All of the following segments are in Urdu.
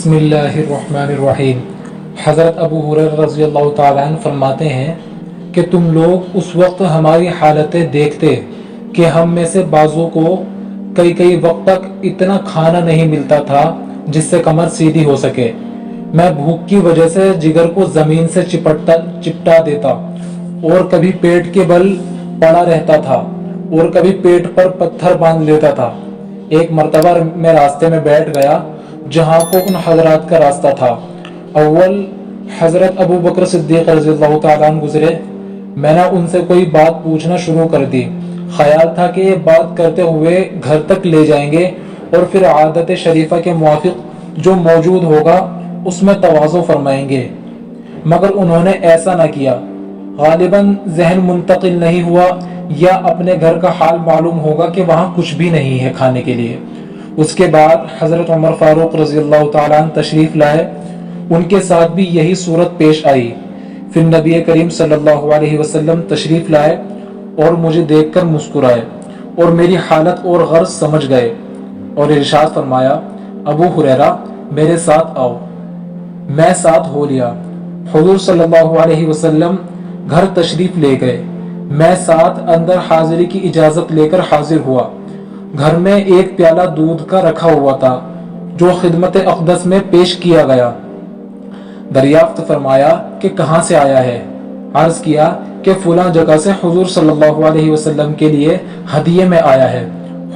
بسم اللہ الرحمن الرحیم۔ حضرت ابو ہریرہ رضی اللہ تعالیٰ عنہ فرماتے ہیں کہ تم لوگ اس وقت ہماری حالتیں دیکھتے کہ ہم میں سے بعضوں کو کئی وقت تک اتنا کھانا نہیں ملتا تھا جس سے کمر سیدھی ہو سکے۔ میں بھوک کی وجہ سے جگر کو زمین سے چپٹا دیتا اور کبھی پیٹ کے بل پڑا رہتا تھا اور کبھی پیٹ پر پتھر باندھ لیتا تھا۔ ایک مرتبہ میں راستے میں بیٹھ گیا جہاں کو ان حضرات کا راستہ تھا۔ اول حضرت ابو بکر صدیق رضی اللہ تعالیٰ عنہ گزرے۔ میں نے ان سے کوئی بات پوچھنا شروع کر دی۔ خیال تھا کہ یہ بات کرتے ہوئے گھر تک لے جائیں گے اور پھر عادت شریفہ کے موافق جو موجود ہوگا اس میں تواضع فرمائیں گے، مگر انہوں نے ایسا نہ کیا۔ غالباً ذہن منتقل نہیں ہوا یا اپنے گھر کا حال معلوم ہوگا کہ وہاں کچھ بھی نہیں ہے کھانے کے لیے۔ اس کے بعد حضرت عمر فاروق رضی اللہ تعالیٰ عنہ تشریف لائے۔ ان کے ساتھ بھی یہی صورت پیش آئی۔ پھر نبی کریم صلی اللہ علیہ وسلم تشریف لائے اور مجھے دیکھ کر مسکرائے اور میری حالت اور غرض سمجھ گئے اور ارشاد فرمایا، ابو ہریرہ میرے ساتھ آؤ۔ میں ساتھ ہو لیا۔ حضور صلی اللہ علیہ وسلم گھر تشریف لے گئے۔ میں ساتھ اندر حاضری کی اجازت لے کر حاضر ہوا۔ گھر میں ایک پیالہ دودھ کا رکھا ہوا تھا جو خدمت اقدس میں پیش کیا گیا۔ دریافت فرمایا کہ کہاں سے آیا ہے؟ عرض کیا کہ فلاں جگہ سے حضور صلی اللہ علیہ وسلم کے لیے ہدیے میں آیا ہے۔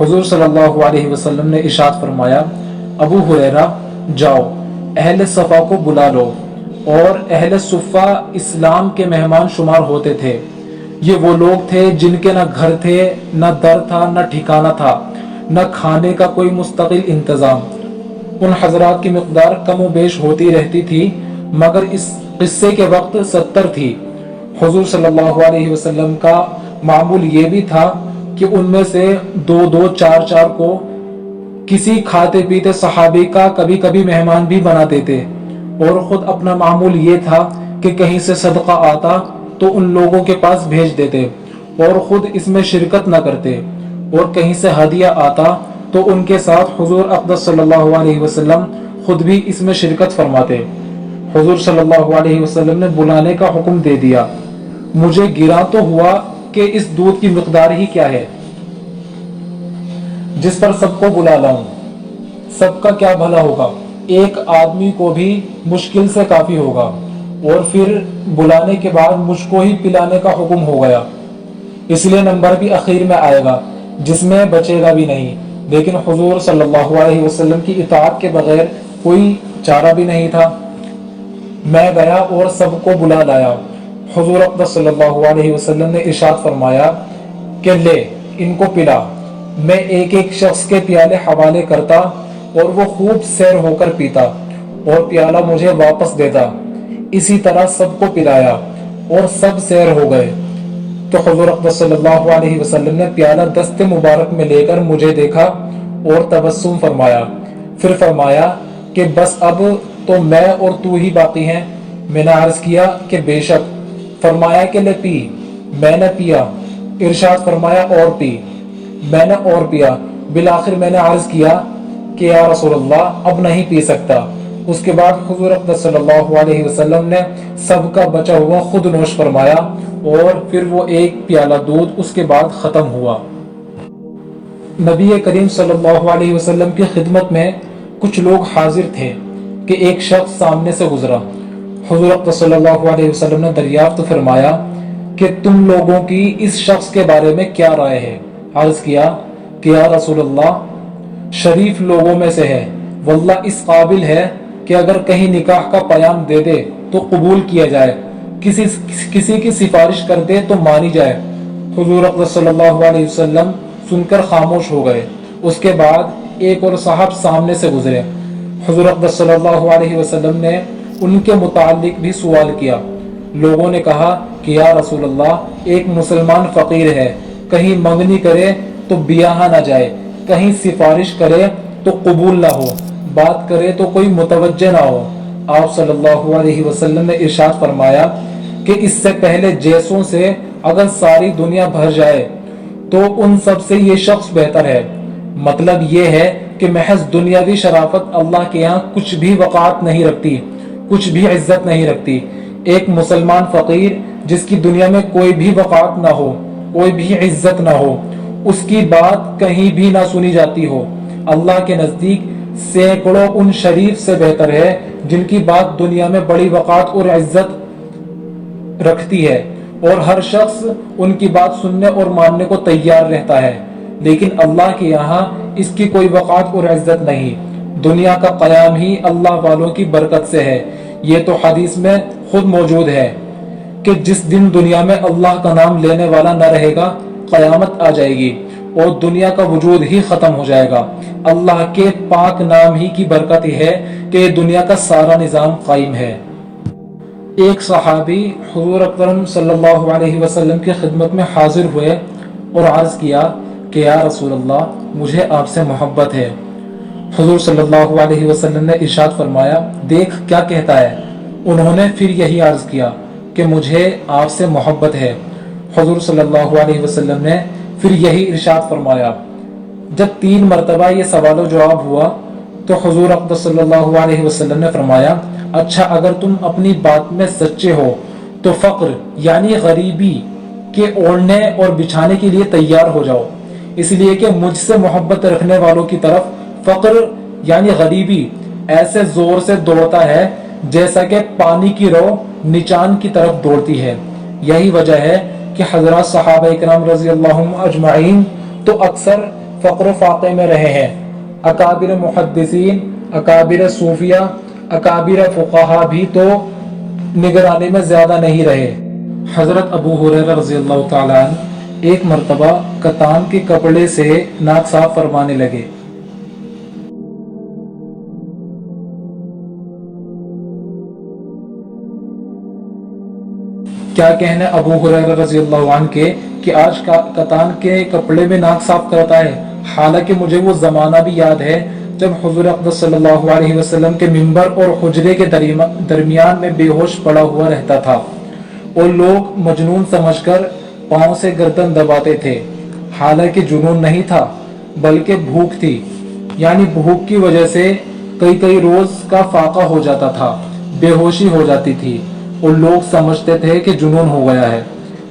حضور صلی اللہ علیہ وسلم نے ارشاد فرمایا، ابو ہریرہ جاؤ، اہل صفا کو بلا لو۔ اور اہل صفا اسلام کے مہمان شمار ہوتے تھے۔ یہ وہ لوگ تھے جن کے نہ گھر تھے، نہ در تھا، نہ ٹھکانہ تھا، نہ کھانے کا کوئی مستقل انتظام۔ ان حضرات کی مقدار کم و بیش ہوتی رہتی تھی، مگر اس قصے کے وقت 70 تھی۔ حضور صلی اللہ علیہ وسلم کا معمول یہ بھی تھا کہ ان میں سے 2 4 کو کسی کھاتے پیتے صحابی کا کبھی کبھی مہمان بھی بنا دیتے، اور خود اپنا معمول یہ تھا کہ کہیں سے صدقہ آتا تو ان لوگوں کے پاس بھیج دیتے اور خود اس میں شرکت نہ کرتے، اور کہیں سے ہدیہ آتا تو ان کے ساتھ حضور اقدس صلی اللہ علیہ وسلم خود بھی اس میں شرکت فرماتے۔ حضور صلی اللہ علیہ وسلم نے بلانے کا حکم دے دیا۔ مجھے گرا تو ہوا کہ اس دودھ کی مقدار ہی کیا ہے جس پر سب کو بلا لاؤں، سب کا کیا بھلا ہوگا، ایک آدمی کو بھی مشکل سے کافی ہوگا، اور پھر بلانے کے بعد مجھ کو ہی پلانے کا حکم ہو گیا، اس لیے نمبر بھی اخیر میں آئے گا جس میں بچے گا بھی نہیں۔ لیکن حضور صلی اللہ علیہ وسلم کی اطاعت کے بغیر کوئی چارہ بھی نہیں تھا۔ میں گیا اور سب کو بلا لایا۔ حضور اقدس صلی اللہ علیہ وسلم نے ارشاد فرمایا کہ لے ان کو پلا۔ میں ایک شخص کے پیالے حوالے کرتا اور وہ خوب سیر ہو کر پیتا اور پیالہ مجھے واپس دیتا۔ اسی طرح سب کو پلایا اور سب سیر ہو گئے۔ تو حضور اقدس صلی اللہ علیہ وسلم نے پیالہ دست مبارک میں لے کر مجھے دیکھا اور تبسم فرمایا، پھر فرمایا کہ بس اب تو میں اور تو ہی باقی ہیں۔ میں نے عرض کیا کہ بے شک۔ فرمایا کہ لے پی۔ میں نے پیا۔ ارشاد فرمایا اور پی۔ میں نے اور پیا۔ بالآخر میں نے عرض کیا کہ یا رسول اللہ اب نہیں پی سکتا۔ اس کے بعد حضور اقدس صلی اللہ علیہ وسلم نے سب کا بچا ہوا خود نوش فرمایا اور پھر وہ ایک پیالہ دودھ اس کے بعد ختم ہوا۔ نبی کریم صلی اللہ علیہ وسلم کی خدمت میں کچھ لوگ حاضر تھے کہ ایک شخص سامنے سے گزرا۔ حضور اقدس صلی اللہ علیہ وسلم نے دریافت فرمایا کہ تم لوگوں کی اس شخص کے بارے میں کیا رائے ہے؟ عرض کیا کہ یا رسول اللہ شریف لوگوں میں سے ہے، واللہ اس قابل ہے کہ اگر کہیں نکاح کا پیام دے دے تو قبول کیا جائے، کسی کی سفارش کر دے تو مانی جائے۔ حضور اقدس صلی اللہ علیہ وسلم سن کر خاموش ہو گئے۔ اس کے بعد ایک اور صاحب سامنے سے گزرے۔ حضور اقدس صلی اللہ علیہ وسلم نے ان کے متعلق بھی سوال کیا۔ لوگوں نے کہا کہ یا رسول اللہ ایک مسلمان فقیر ہے، کہیں منگنی کرے تو بیاہ نہ جائے، کہیں سفارش کرے تو قبول نہ ہو، بات کرے تو کوئی متوجہ نہ ہو۔ آپ صلی اللہ علیہ وسلم نے ارشاد فرمایا کہ اس سے پہلے جیسوں سے اگر ساری دنیا بھر جائے تو ان سب سے یہ شخص بہتر ہے۔ مطلب یہ ہے کہ محض دنیاوی شرافت اللہ کے یہاں کچھ بھی وقعت نہیں رکھتی، کچھ بھی عزت نہیں رکھتی۔ ایک مسلمان فقیر جس کی دنیا میں کوئی بھی وقعت نہ ہو، کوئی بھی عزت نہ ہو، اس کی بات کہیں بھی نہ سنی جاتی ہو، اللہ کے نزدیک سینکڑوں ان شریف سے بہتر ہے جن کی بات دنیا میں بڑی وقعت اور عزت رکھتی ہے، اور ہر شخص ان کی بات سننے اور ماننے کو تیار رہتا ہے، لیکن اللہ کے یہاں اس کی کوئی وقعت اور عزت نہیں۔ دنیا کا قیام ہی اللہ والوں کی برکت سے ہے۔ یہ تو حدیث میں خود موجود ہے کہ جس دن دنیا میں اللہ کا نام لینے والا نہ رہے گا، قیامت آ جائے گی اور دنیا کا وجود ہی ختم ہو جائے گا۔ اللہ کے پاک نام ہی کی برکت ہی ہے کہ دنیا کا سارا نظام قائم ہے۔ ایک صحابی حضور اکرم صلی اللہ علیہ وسلم کی خدمت میں حاضر ہوئے اور عرض کیا کہ یا رسول اللہ، مجھے آپ سے محبت ہے۔ حضور صلی اللہ علیہ وسلم نے ارشاد فرمایا، دیکھ کیا کہتا ہے۔ انہوں نے پھر یہی عرض کیا کہ مجھے آپ سے محبت ہے۔ حضور صلی اللہ علیہ وسلم نے پھر یہی ارشاد فرمایا۔ جب 3 مرتبہ یہ سوال و جواب ہوا تو حضور اقدس صلی اللہ علیہ وسلم نے فرمایا، اچھا اگر تم اپنی بات میں سچے ہو تو فقر یعنی غریبی کے اوڑھنے اور بچھانے کے لیے تیار ہو جاؤ، اس لیے کہ مجھ سے محبت رکھنے والوں کی طرف فقر یعنی غریبی ایسے زور سے دوڑتا ہے جیسا کہ پانی کی رو نچان کی طرف دوڑتی ہے۔ یہی وجہ ہے کہ حضرات صحابہ کرام رضی اللہ عنہم اجمعین تو اکثر فقر و فاقے میں رہے ہیں۔ اکابر محدثین، اکابر صوفیہ، اکابر فقہا بھی تو نگرانی میں زیادہ نہیں رہے۔ حضرت ابو ہریرہ رضی اللہ تعالیٰ عنہ ایک مرتبہ کتان کے کپڑے سے ناک صاف فرمانے لگے۔ کیا کہنے ابو ہریرہ رضی اللہ عنہ کے کہ آج کتان کے کپڑے میں ناک صاف کرتا ہے، حالانکہ مجھے وہ زمانہ بھی یاد ہے جب حضور اقدس صلی اللہ علیہ وسلم کے منبر اور حجرے کے درمیان میں بے ہوش پڑا ہوا رہتا تھا اور لوگ مجنون سمجھ کر پاؤں سے گردن دباتے تھے، حالانکہ جنون نہیں تھا بلکہ بھوک تھی، یعنی بھوک کی وجہ سے کئی روز کا فاقہ ہو جاتا تھا، بے ہوشی ہو جاتی تھی اور لوگ سمجھتے تھے کہ جنون ہو گیا ہے۔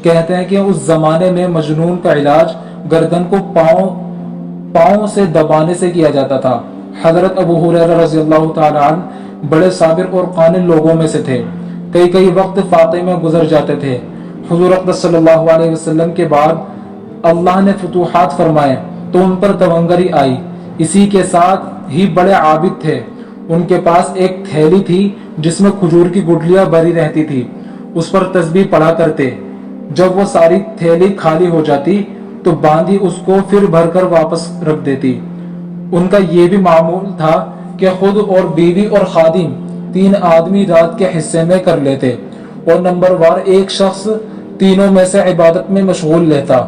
کہتے ہیں کہ اس زمانے میں مجنون کا علاج گردن کو پاؤں سے دبانے سے کیا جاتا تھا۔ حضرت ابو ہریرہ رضی اللہ تعالیٰ عنہ بڑے صابر اور قانع لوگوں میں سے تھے، کئی وقت فاقے میں گزر جاتے تھے۔ حضور اقدس صلی اللہ علیہ وسلم کے بعد اللہ نے فتوحات فرمائے تو ان پر تونگری آئی، اسی کے ساتھ ہی بڑے عابد تھے۔ ان کے پاس ایک تھیلی تھی جس میں کھجور کی گٹلیاں بھری رہتی تھی، اس پر تسبیح پڑھا کرتے۔ جب وہ ساری تھیلی خالی ہو جاتی تو باندھی اس کو پھر بھر کر واپس رکھ دیتی۔ ان کا یہ بھی معمول تھا کہ خود اور بیوی اور خادم 3 آدمی رات کے حصے میں کر لیتے اور نمبر وار ایک شخص تینوں میں سے عبادت میں مشغول رہتا۔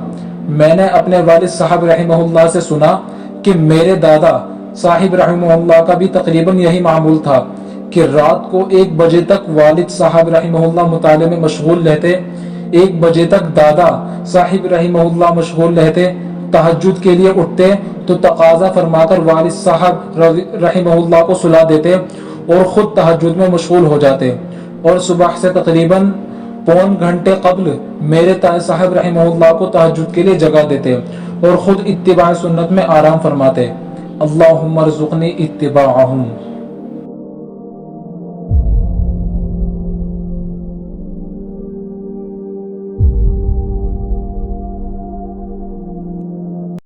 میں نے اپنے والد صاحب رحمہ اللہ سے سنا کہ میرے دادا صاحب رحمہ اللہ کا بھی تقریباً یہی معمول تھا کہ رات کو 1 بجے تک والد صاحب رحمہ اللہ مطالعے میں مشغول رہتے، 1 بجے تک دادا صاحب رحمہ اللہ مشغول رہتے، تہجد کے لیے اٹھتے تو تقاضا فرما کر والد صاحب رحمہ اللہ کو سلا دیتے اور خود تہجد میں مشغول ہو جاتے، اور صبح سے تقریباً پون گھنٹے قبل میرے تائی صاحب رحمہ اللہ کو تہجد کے لیے جگا دیتے اور خود اتباع سنت میں آرام فرماتے۔ اللہم ارزقنی اتباعہم۔